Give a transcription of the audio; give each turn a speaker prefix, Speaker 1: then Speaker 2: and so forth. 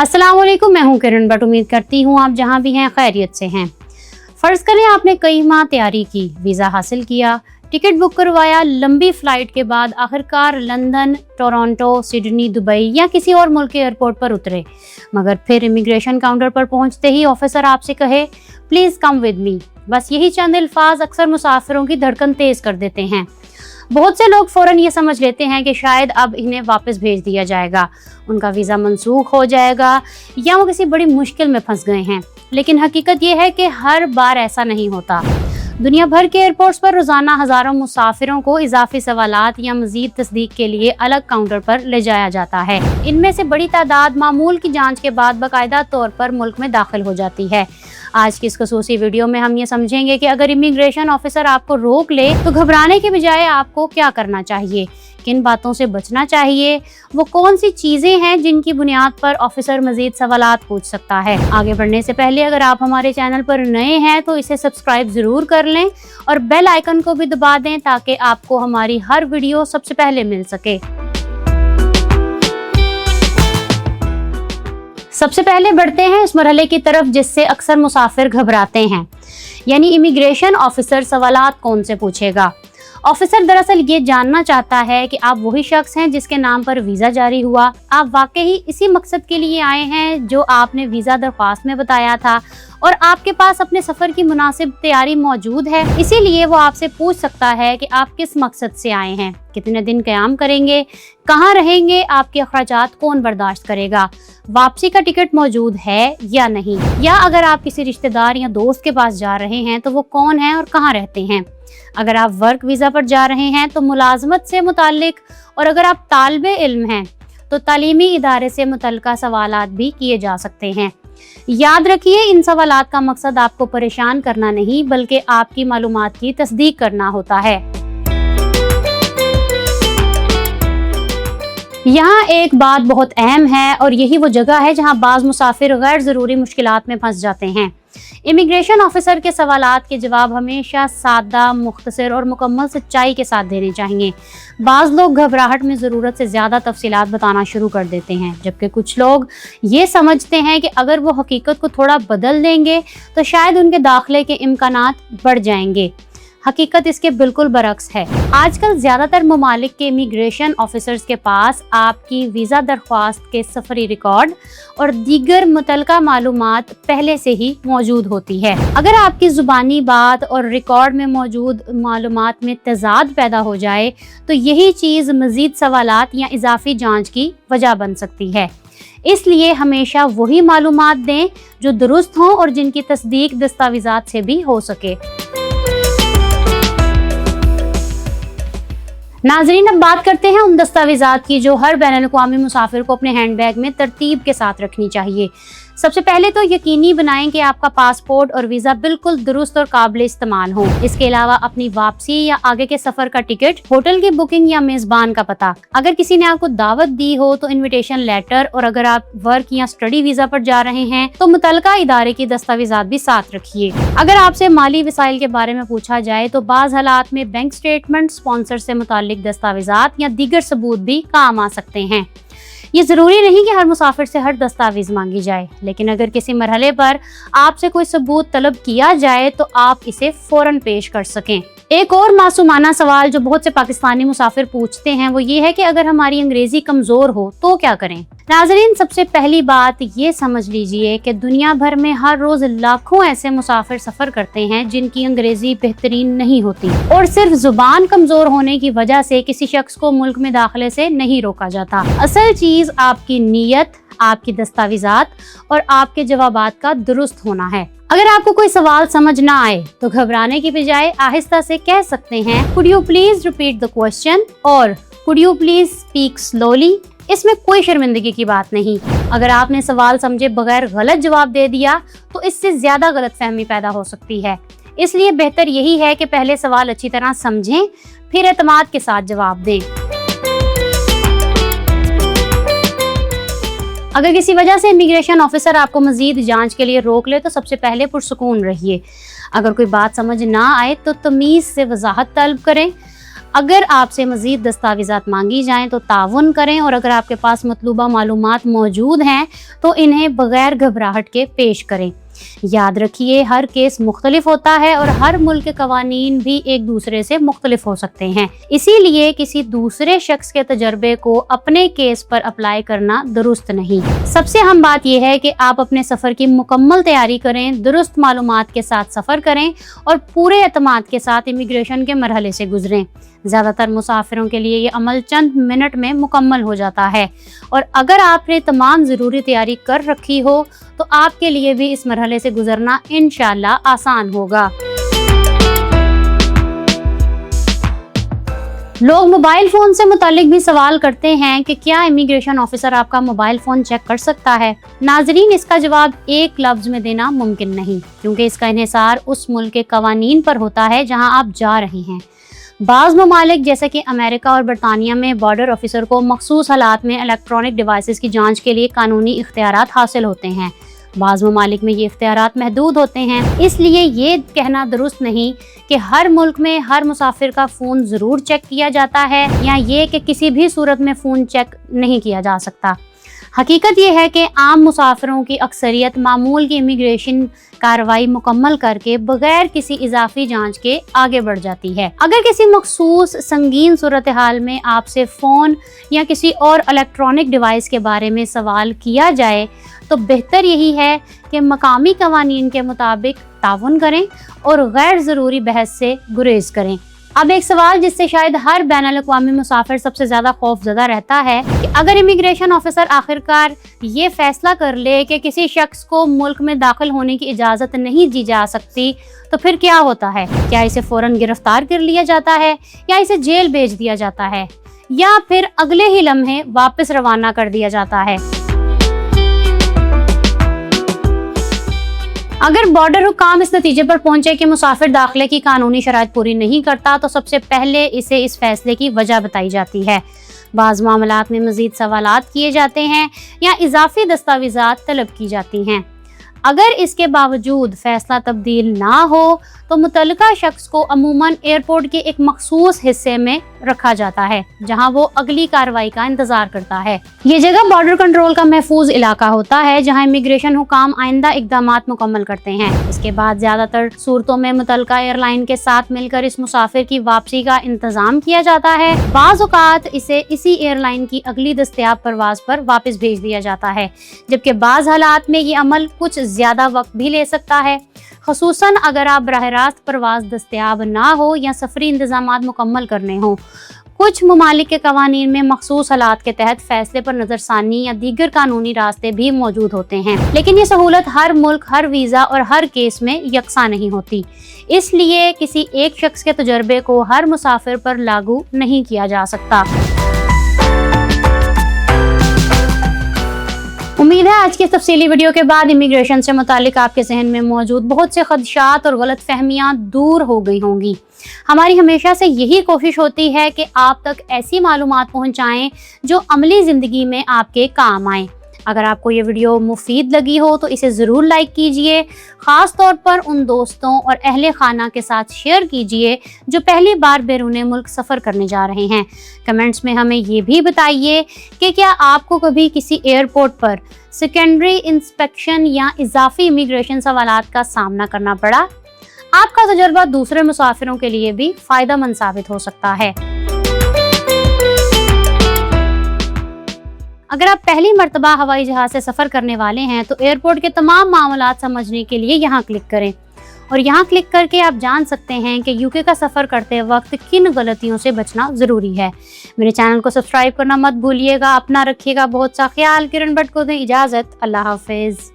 Speaker 1: अस्सलाम वालेकुम, मैं हूं किरण बट उम्मीद करती हूं आप जहां भी हैं खैरियत से हैं। फ़र्ज़ करें आपने कई माह तैयारी की, वीज़ा हासिल किया, टिकट बुक करवाया, लंबी फ़्लाइट के बाद आखिरकार लंदन, टोरंटो, सिडनी, दुबई या किसी और मुल्क के एयरपोर्ट पर उतरे, मगर फिर इमिग्रेशन काउंटर पर पहुंचते ही ऑफिसर आपसे कहे प्लीज़ कम विद मी। बस यही चंद अल्फाज अक्सर मुसाफिरों की धड़कन तेज़ कर देते हैं। बहुत से लोग फ़ौरन ये समझ लेते हैं कि शायद अब इन्हें वापस भेज दिया जाएगा, उनका वीज़ा मनसूख हो जाएगा या वो किसी बड़ी मुश्किल में फंस गए हैं। लेकिन हकीकत ये है कि हर बार ऐसा नहीं होता। दुनिया भर के एयरपोर्ट्स पर रोज़ाना हज़ारों मुसाफिरों को इजाफी सवालात या मज़ीद तस्दीक के लिए अलग काउंटर पर ले जाया जाता है। इनमें से बड़ी तादाद मामूल की जांच के बाद बाकायदा तौर पर मुल्क में दाखिल हो जाती है। आज की इस खसूसी वीडियो में हम ये समझेंगे कि अगर इमिग्रेशन ऑफिसर आपको रोक ले तो घबराने के बजाय आपको क्या करना चाहिए, किन बातों से बचना चाहिए, वो कौन सी चीज़ें हैं जिनकी बुनियाद पर ऑफिसर मज़ीद सवालात पूछ सकता है। आगे बढ़ने से पहले अगर आप हमारे चैनल पर नए हैं तो इसे सब्सक्राइब ज़रूर कर लें और बेल आइकन को भी दबा दें ताकि आपको हमारी हर वीडियो सबसे पहले मिल सके। सबसे पहले बढ़ते हैं इस मरहले की तरफ जिससे अक्सर मुसाफिर घबराते हैं, यानी इमिग्रेशन ऑफिसर सवालात कौन से पूछेगा। ऑफिसर दरअसल ये जानना चाहता है कि आप वही शख्स हैं जिसके नाम पर वीज़ा जारी हुआ, आप वाकई इसी मकसद के लिए आए हैं जो आपने वीज़ा दरख्वास्त में बताया था और आपके पास अपने सफ़र की मुनासिब तैयारी मौजूद है। इसीलिए वो आपसे पूछ सकता है कि आप किस मकसद से आए हैं, कितने दिन क़याम करेंगे, कहाँ रहेंगे, आपके अखराजात कौन बर्दाश्त करेगा, वापसी का टिकट मौजूद है या नहीं, या अगर आप किसी रिश्तेदार या दोस्त के पास जा रहे हैं तो वो कौन है और कहाँ रहते हैं। अगर आप वर्क वीज़ा पर जा रहे हैं तो मुलाजमत से मुताल्लिक, और अगर आप तालिबे इल्म हैं तो तालीमी इदारे से मुतल्लिका सवालात भी किए जा सकते हैं। याद रखिए, इन सवालात का मकसद आपको परेशान करना नहीं बल्कि आपकी मालूमात की तस्दीक करना होता है। यहाँ एक बात बहुत अहम है और यही वो जगह है जहाँ बाज़ मुसाफिर गैर ज़रूरी मुश्किलात में फंस जाते हैं। इमिग्रेशन ऑफिसर के सवालात के जवाब हमेशा सादा, मुख्तसर और मुकम्मल सच्चाई के साथ देने चाहिए। बाज़ लोग घबराहट में ज़रूरत से ज़्यादा तफसीलात बताना शुरू कर देते हैं, जबकि कुछ लोग ये समझते हैं कि अगर वो हकीकत को थोड़ा बदल देंगे तो शायद उनके दाखिले के इम्कानात बढ़ जाएंगे। हकीकत इसके बिल्कुल बरक्स है। आजकल ज़्यादातर ममालिक के इमिग्रेशन ऑफिसर्स के पास आपकी वीज़ा दरख्वास्त के सफरी रिकॉर्ड और दीगर मुतल्लिका मालूमात पहले से ही मौजूद होती है। अगर आपकी ज़ुबानी बात और रिकॉर्ड में मौजूद मालूमात में तज़ाद पैदा हो जाए तो यही चीज़ मज़ीद सवालात या इजाफी जांच की वजह बन सकती है। इसलिए हमेशा वही मालूमात दें जो दुरुस्त हों और जिनकी तस्दीक दस्तावेज़ात से भी हो सके। नाज़रीन, अब बात करते हैं उन दस्तावेज़ात की जो हर बैनुल-अक़वामी मुसाफिर को अपने हैंड बैग में तरतीब के साथ रखनी चाहिए। सबसे पहले तो यकीनी बनाएं कि आपका पासपोर्ट और वीज़ा बिल्कुल दुरुस्त और काबिल इस्तेमाल हो। इसके अलावा अपनी वापसी या आगे के सफ़र का टिकट, होटल की बुकिंग या मेज़बान का पता। अगर किसी ने आपको दावत दी हो तो इन्विटेशन लेटर, और अगर आप वर्क या स्टडी वीज़ा पर जा रहे हैं तो मुतल्लिका इदारे की दस्तावेज़ात भी साथ रखिए। अगर आपसे माली वसाइल के बारे में पूछा जाए तो बाज़ हालात में बैंक स्टेटमेंट, स्पॉन्सर से मुताल्लिक दस्तावेज़ात या दीगर सबूत भी काम आ सकते हैं। ये ज़रूरी नहीं कि हर मुसाफिर से हर दस्तावेज़ मांगी जाए, लेकिन अगर किसी मरहले पर आपसे कोई सबूत तलब किया जाए तो आप इसे फ़ौरन पेश कर सकें। एक और मासूमाना सवाल जो बहुत से पाकिस्तानी मुसाफिर पूछते हैं वो ये है कि अगर हमारी अंग्रेज़ी कमज़ोर हो तो क्या करें। नाज़रीन, सबसे पहली बात ये समझ लीजिए कि दुनिया भर में हर रोज़ लाखों ऐसे मुसाफिर सफ़र करते हैं जिनकी अंग्रेज़ी बेहतरीन नहीं होती, और सिर्फ ज़ुबान कमज़ोर होने की वजह से किसी शख्स को मुल्क में दाखिले से नहीं रोका जाता। असल चीज़ आपकी नीयत, आपकी दस्तावेज़ात और आपके जवाबात का दुरुस्त होना है। अगर आपको कोई सवाल समझ ना आए तो घबराने की बजाय आहिस्ता से कह सकते हैं could you please repeat the question और could you please speak slowly. इसमें कोई शर्मिंदगी की बात नहीं। अगर आपने सवाल समझे बगैर गलत जवाब दे दिया तो इससे ज़्यादा गलतफहमी पैदा हो सकती है। इसलिए बेहतर यही है कि पहले सवाल अच्छी तरह समझें, फिर एतमाद के साथ जवाब दें। अगर किसी वजह से इमिग्रेशन ऑफिसर आपको मजीद जांच के लिए रोक ले तो सबसे पहले पुरसुकून रहिए। अगर कोई बात समझ ना आए तो तमीज़ से वजाहत तलब करें। اگر آپ سے مزید دستاویزات مانگی جائیں تو تعاون کریں، اور اگر آپ کے پاس مطلوبہ معلومات موجود ہیں تو انہیں بغیر گھبراہٹ کے پیش کریں۔ یاد رکھیے، ہر کیس مختلف ہوتا ہے اور ہر ملک کے قوانین بھی ایک دوسرے سے مختلف ہو سکتے ہیں، اسی لیے کسی دوسرے شخص کے تجربے کو اپنے کیس پر اپلائی کرنا درست نہیں۔ سب سے اہم بات یہ ہے کہ آپ اپنے سفر کی مکمل تیاری کریں، درست معلومات کے ساتھ سفر کریں اور پورے اعتماد کے ساتھ امیگریشن کے مرحلے سے گزریں۔ زیادہ تر مسافروں کے لیے یہ عمل چند منٹ میں مکمل ہو جاتا ہے، اور اگر آپ نے تمام ضروری تیاری کر رکھی ہو تو آپ کے لیے بھی اس مرحلے سے گزرنا انشاءاللہ آسان ہوگا۔ لوگ موبائل فون سے متعلق بھی سوال کرتے ہیں کہ کیا امیگریشن آفیسر آپ کا موبائل فون چیک کر سکتا ہے؟ ناظرین، اس کا جواب ایک لفظ میں دینا ممکن نہیں، کیونکہ اس کا انحصار اس ملک کے قوانین پر ہوتا ہے جہاں آپ جا رہے ہیں۔ بعض ممالک جیسے کہ امریکہ اور برطانیہ میں بارڈر آفیسر کو مخصوص حالات میں الیکٹرانک ڈیوائسز کی جانچ کے لیے قانونی اختیارات حاصل ہوتے ہیں۔ بعض ممالک میں یہ اختیارات محدود ہوتے ہیں، اس لیے یہ کہنا درست نہیں کہ ہر ملک میں ہر مسافر کا فون ضرور چیک کیا جاتا ہے، یا یہ کہ کسی بھی صورت میں فون چیک نہیں کیا جا سکتا۔ حقیقت یہ ہے کہ عام مسافروں کی اکثریت معمول کی امیگریشن کارروائی مکمل کر کے بغیر کسی اضافی جانچ کے آگے بڑھ جاتی ہے۔ اگر کسی مخصوص سنگین صورتحال میں آپ سے فون یا کسی اور الیکٹرانک ڈیوائس کے بارے میں سوال کیا جائے تو بہتر یہی ہے کہ مقامی قوانین کے مطابق تعاون کریں اور غیر ضروری بحث سے گریز کریں۔ اب ایک سوال جس سے شاید ہر بین الاقوامی مسافر سب سے زیادہ خوف زدہ رہتا ہے کہ اگر امیگریشن آفیسر آخرکار یہ فیصلہ کر لے کہ کسی شخص کو ملک میں داخل ہونے کی اجازت نہیں دی جا سکتی تو پھر کیا ہوتا ہے؟ کیا اسے فوراً گرفتار کر لیا جاتا ہے، یا اسے جیل بھیج دیا جاتا ہے، یا پھر اگلے ہی لمحے واپس روانہ کر دیا جاتا ہے؟ اگر بارڈر حکام اس نتیجے پر پہنچے کہ مسافر داخلے کی قانونی شرائط پوری نہیں کرتا تو سب سے پہلے اسے اس فیصلے کی وجہ بتائی جاتی ہے۔ بعض معاملات میں مزید سوالات کیے جاتے ہیں یا اضافی دستاویزات طلب کی جاتی ہیں۔ اگر اس کے باوجود فیصلہ تبدیل نہ ہو تو متعلقہ شخص کو عموماً ایئرپورٹ کے ایک مخصوص حصے میں رکھا جاتا ہے جہاں وہ اگلی کارروائی کا انتظار کرتا ہے۔ یہ جگہ بارڈر کنٹرول کا محفوظ علاقہ ہوتا ہے جہاں امیگریشن حکام آئندہ اقدامات مکمل کرتے ہیں۔ اس کے بعد زیادہ تر صورتوں میں متعلقہ ایئر لائن کے ساتھ مل کر اس مسافر کی واپسی کا انتظام کیا جاتا ہے۔ بعض اوقات اسے اسی ایئر لائن کی اگلی دستیاب پرواز پر واپس بھیج دیا جاتا ہے، جبکہ بعض حالات میں یہ عمل کچھ زیادہ وقت بھی لے سکتا ہے، خصوصاً اگر آپ براہ راست پرواز دستیاب نہ ہو یا سفری انتظامات مکمل کرنے ہوں۔ کچھ ممالک کے قوانین میں مخصوص حالات کے تحت فیصلے پر نظر ثانی یا دیگر قانونی راستے بھی موجود ہوتے ہیں، لیکن یہ سہولت ہر ملک، ہر ویزا اور ہر کیس میں یکساں نہیں ہوتی، اس لیے کسی ایک شخص کے تجربے کو ہر مسافر پر لاگو نہیں کیا جا سکتا۔ امید ہے آج کی اس تفصیلی ویڈیو کے بعد امیگریشن سے متعلق آپ کے ذہن میں موجود بہت سے خدشات اور غلط فہمیاں دور ہو گئی ہوں گی۔ ہماری ہمیشہ سے یہی کوشش ہوتی ہے کہ آپ تک ایسی معلومات پہنچائیں جو عملی زندگی میں آپ کے کام آئیں۔ اگر آپ کو یہ ویڈیو مفید لگی ہو تو اسے ضرور لائک کیجئے، خاص طور پر ان دوستوں اور اہل خانہ کے ساتھ شیئر کیجئے جو پہلی بار بیرون ملک سفر کرنے جا رہے ہیں۔ کمنٹس میں ہمیں یہ بھی بتائیے کہ کیا آپ کو کبھی کسی ایئرپورٹ پر سیکنڈری انسپیکشن یا اضافی امیگریشن سوالات کا سامنا کرنا پڑا؟ آپ کا تجربہ دوسرے مسافروں کے لیے بھی فائدہ مند ثابت ہو سکتا ہے۔ اگر آپ پہلی مرتبہ ہوائی جہاز سے سفر کرنے والے ہیں تو ایئرپورٹ کے تمام معاملات سمجھنے کے لیے یہاں کلک کریں، اور یہاں کلک کر کے آپ جان سکتے ہیں کہ UK کا سفر کرتے وقت کن غلطیوں سے بچنا ضروری ہے۔ میرے چینل کو سبسکرائب کرنا مت بھولیے گا۔ اپنا رکھیے گا بہت سا خیال۔ کرن بٹ کو دیں اجازت۔ اللہ حافظ۔